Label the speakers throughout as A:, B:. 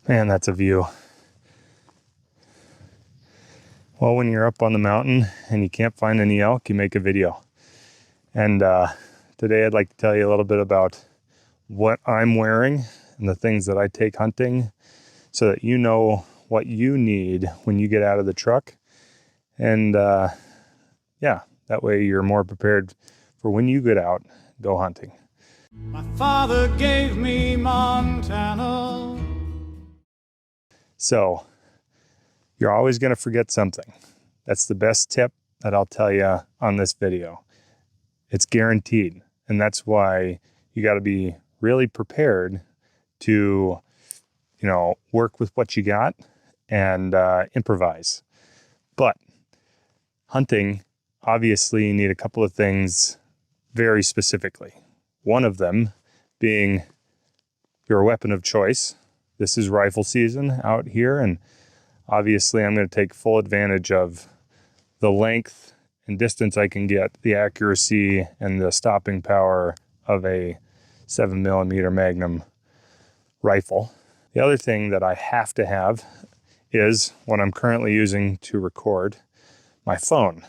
A: Man, that's a view. Well, when you're up on the mountain and you can't find any elk, you make a video. And today I'd like to tell you a little bit about what I'm wearing and the things that I take hunting so that you know what you need when you get out of the truck. And yeah, that way you're more prepared for when you get out, go hunting.
B: My father gave me Montana.
A: So you're always going to forget something. That's the best tip that I'll tell you on this video. It's guaranteed. And that's why you got to be really prepared to, work with what you got and improvise. But hunting, obviously, you need a couple of things very specifically. One of them being your weapon of choice. This is rifle season out here, and obviously I'm going to take full advantage of the length and distance I can get, the accuracy and the stopping power of a 7mm Magnum rifle. The other thing that I have to have is what I'm currently using to record, my phone.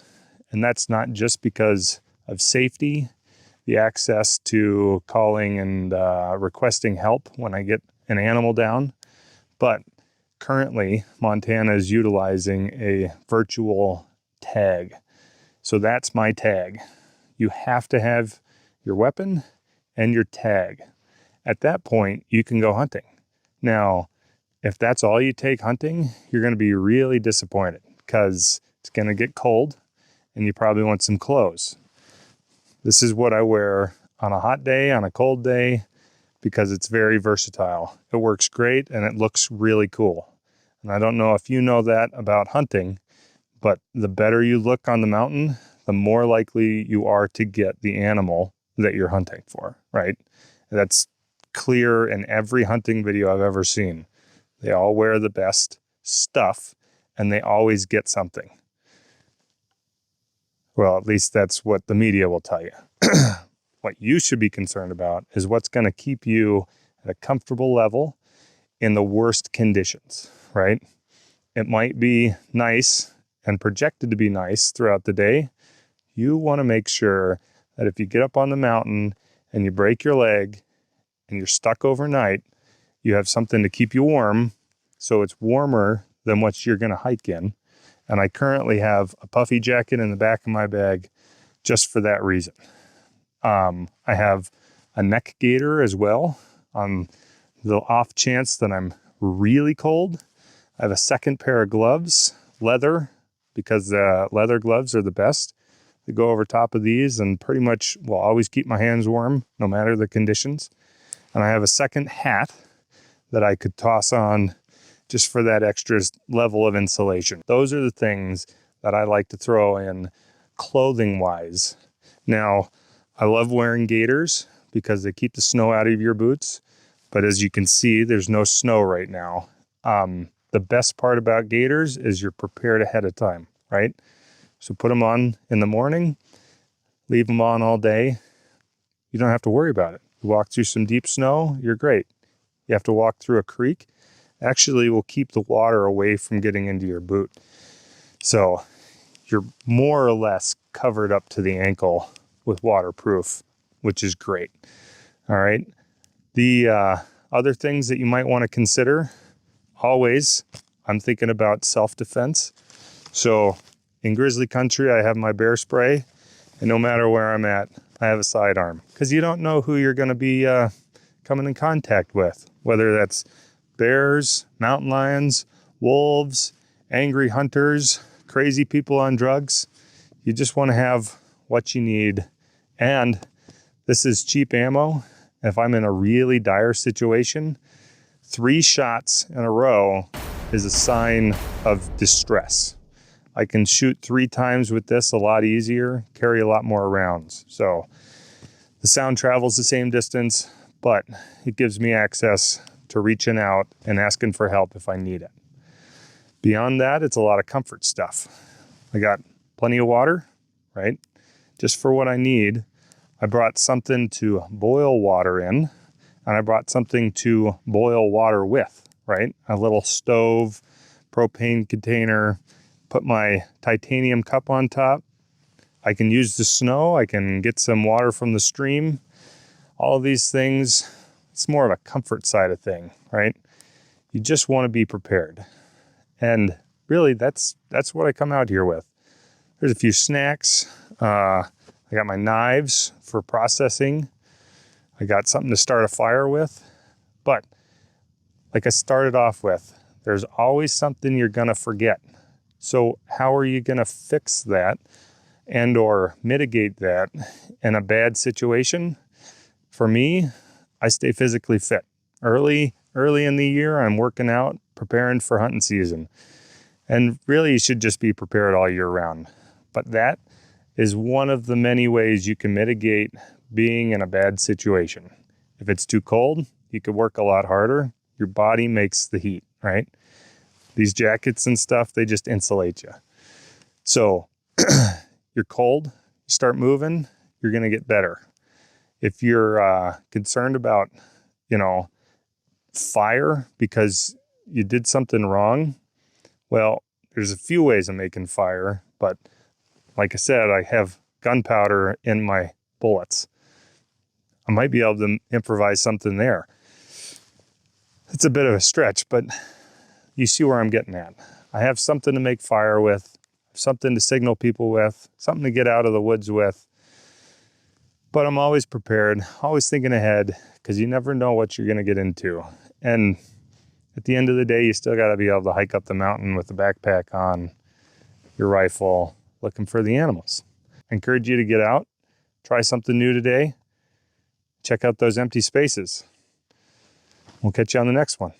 A: And that's not just because of safety, the access to calling and requesting help when I get an animal down, but currently Montana is utilizing a virtual tag. So that's my tag. You have to have your weapon and your tag. At that point, you can go hunting. Now, if that's all you take hunting, you're going to be really disappointed because it's going to get cold and you probably want some clothes. This is what I wear on a hot day, on a cold day, because it's very versatile. It works great and it looks really cool. And I don't know if you know that about hunting, but the better you look on the mountain, the more likely you are to get the animal that you're hunting for, right? That's clear in every hunting video I've ever seen. They all wear the best stuff and they always get something. Well, at least that's what the media will tell you. What you should be concerned about is what's going to keep you at a comfortable level in the worst conditions, right? It might be nice and projected to be nice throughout the day. You want to make sure that if you get up on the mountain and you break your leg and you're stuck overnight, you have something to keep you warm so it's warmer than what you're going to hike in. And I currently have a puffy jacket in the back of my bag just for that reason. I have a neck gaiter as well on the off chance that I'm really cold. I have a second pair of gloves, leather, because the leather gloves are the best. They go over top of these and pretty much will always keep my hands warm no matter the conditions. And I have a second hat that I could toss on just for that extra level of insulation. Those are the things that I like to throw in clothing-wise. Now, I love wearing gaiters because they keep the snow out of your boots. But as you can see, there's no snow right now. The best part about gaiters is you're prepared ahead of time, right? So put them on in the morning, leave them on all day. You don't have to worry about it. You walk through some deep snow, you're great. You have to walk through a creek, actually will keep the water away from getting into your boot. So you're more or less covered up to the ankle with waterproof, which is great. All right. The other things that you might want to consider, always, I'm thinking about self-defense. So in grizzly country, I have my bear spray, and no matter where I'm at, I have a sidearm because you don't know who you're going to be coming in contact with, whether that's bears, mountain lions, wolves, angry hunters, crazy people on drugs. You just want to have what you need. And this is cheap ammo. If I'm in a really dire situation, 3 shots in a row is a sign of distress. I can shoot 3 times with this a lot easier, carry a lot more rounds. So the sound travels the same distance, but it gives me access to reaching out and asking for help if I need it. Beyond that, it's a lot of comfort stuff. I got plenty of water, right? Just for what I need. I brought something to boil water in, and I brought something to boil water with, right? A little stove, propane container, put my titanium cup on top. I can use the snow. I can get some water from the stream. All of these things, it's more of a comfort side of thing, right? You just want to be prepared. And really, that's what I come out here with. There's a few snacks. I got my knives for processing. I got something to start a fire with. But like I started off with, there's always something you're going to forget. So how are you going to fix that and or mitigate that in a bad situation? For me, I stay physically fit. Early in the year, I'm working out, preparing for hunting season. And really, you should just be prepared all year round. But that is one of the many ways you can mitigate being in a bad situation. If it's too cold, you could work a lot harder. Your body makes the heat, right? These jackets and stuff, they just insulate you. So you're cold, you start moving, you're going to get better. If you're concerned about, fire because you did something wrong, well, there's a few ways of making fire, but like I said, I have gunpowder in my bullets. I might be able to improvise something there. It's a bit of a stretch, but you see where I'm getting at. I have something to make fire with, something to signal people with, something to get out of the woods with. But I'm always prepared, always thinking ahead, because you never know what you're going to get into. And at the end of the day, you still got to be able to hike up the mountain with a backpack on, your rifle, looking for the animals. I encourage you to get out, try something new today, check out those empty spaces. We'll catch you on the next one.